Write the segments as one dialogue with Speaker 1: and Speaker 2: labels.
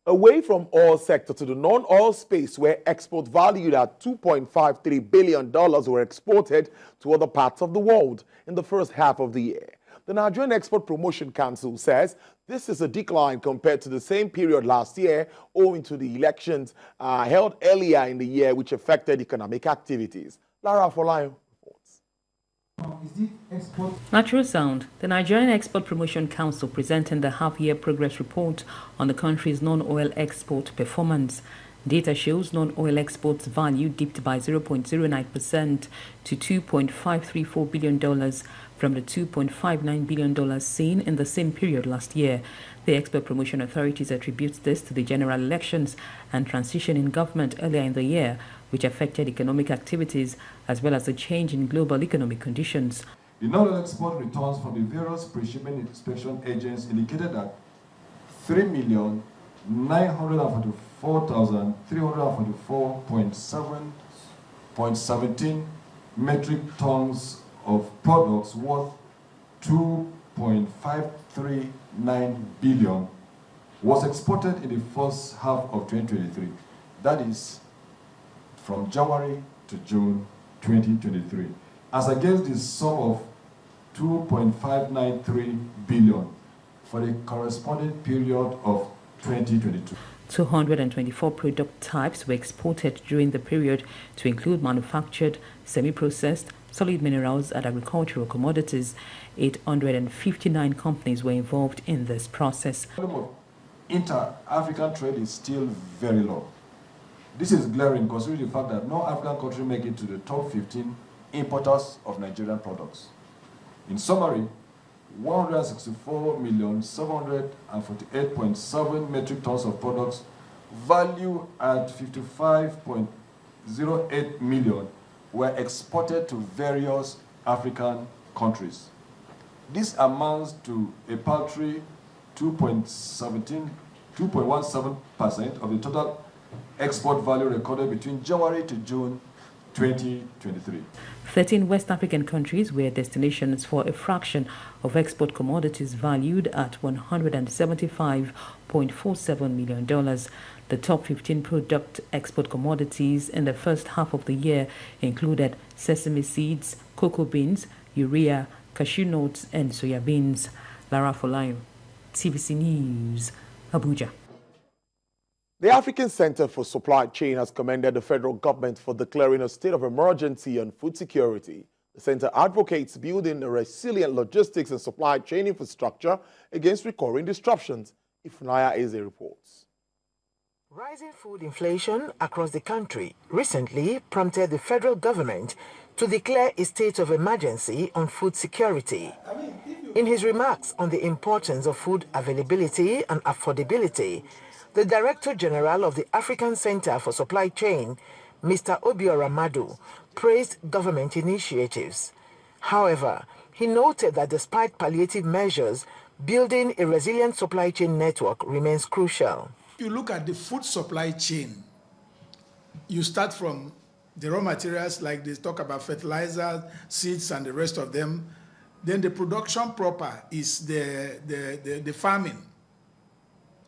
Speaker 1: Away from oil sector to the non-oil space, where exports valued at $2.53 billion were exported to other parts of the world in the first half of the year. The Nigerian Export Promotion Council says this is a decline compared to the same period last year, owing to the elections held earlier in the year, which affected economic activities. Lara Folayo reports.
Speaker 2: Natural Sound, the Nigerian Export Promotion Council presenting the half-year progress report on the country's non-oil export performance. Data shows non-oil exports value dipped by 0.09% to $2.534 billion from the $2.59 billion seen in the same period last year. The Export Promotion Authorities attribute this to the general elections and transition in government earlier in the year, which affected economic activities as well as a change in global economic conditions.
Speaker 3: The non-oil export returns from the various pre-shipment inspection agents indicated that 3,944,344.17 metric tons of products worth $2.539 billion was exported in the first half of 2023. That is from January to June 2023, as against the sum of $2.593 billion for the corresponding period of 2022.
Speaker 2: 224 product types were exported during the period, to include manufactured, semi-processed, solid minerals and agricultural commodities. 859 companies were involved in this process.
Speaker 3: The volume of inter-African trade is still very low. This is glaring considering the fact that no African country make it to the top 15 importers of Nigerian products. In summary, 164,748.7 metric tons of products valued at $55.08 million were exported to various African countries. This amounts to a paltry 2.17% of the total export value recorded between January to June 2023.
Speaker 2: 13 West African countries were destinations for a fraction of export commodities valued at $175.47 million. The top 15 product export commodities in the first half of the year included sesame seeds, cocoa beans, urea, cashew nuts, and soya beans. Lara Folayo, TVC News, Abuja.
Speaker 1: The African Center for Supply Chain has commended the federal government for declaring a state of emergency on food security. The center advocates building a resilient logistics and supply chain infrastructure against recurring disruptions. Ifnaya Eze reports.
Speaker 4: Rising food inflation across the country recently prompted the federal government to declare a state of emergency on food security. In his remarks on the importance of food availability and affordability, the Director General of the African Center for Supply Chain, Mr. Obiora Madu, praised government initiatives. However, he noted that despite palliative measures, building a resilient supply chain network remains crucial.
Speaker 5: You look at the food supply chain, you start from the raw materials, like they talk about fertilizers, seeds, and the rest of them. Then the production proper is the farming,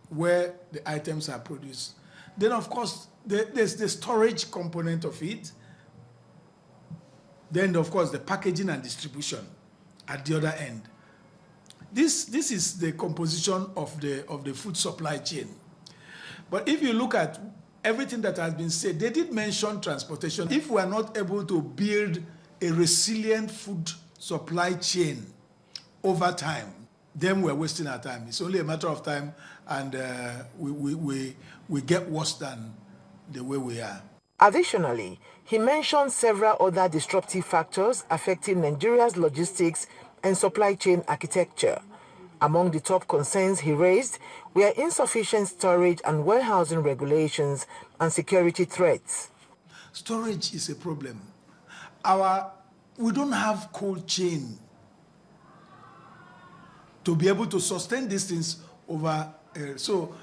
Speaker 5: where the items are produced. Then, of course, there's the storage component of it. Then, of course, the packaging and distribution at the other end. This is the composition of the food supply chain. But if you look at everything that has been said, they did mention transportation. If we are not able to build a resilient food supply chain over time, then we're wasting our time. It's only a matter of time, and we get worse than the way we are.
Speaker 4: Additionally, he mentioned several other disruptive factors affecting Nigeria's logistics and supply chain architecture. Among the top concerns he raised were insufficient storage and warehousing regulations and security threats.
Speaker 5: Storage is a problem. We don't have cold chain to be able to sustain these things over. So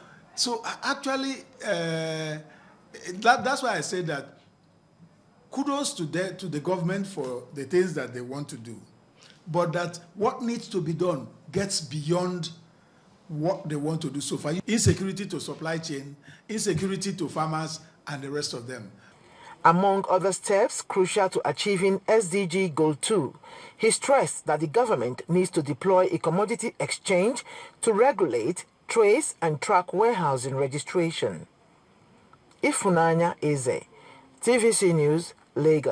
Speaker 5: actually, that's why I said that kudos to the government for the things that they want to do, but that what needs to be done gets beyond what they want to do so far. Insecurity to supply chain, insecurity to farmers, and the rest of them.
Speaker 4: Among other steps crucial to achieving SDG Goal 2, he stressed that the government needs to deploy a commodity exchange to regulate, trace, and track warehousing registration. Ifunanya Eze, TVC News, Lagos.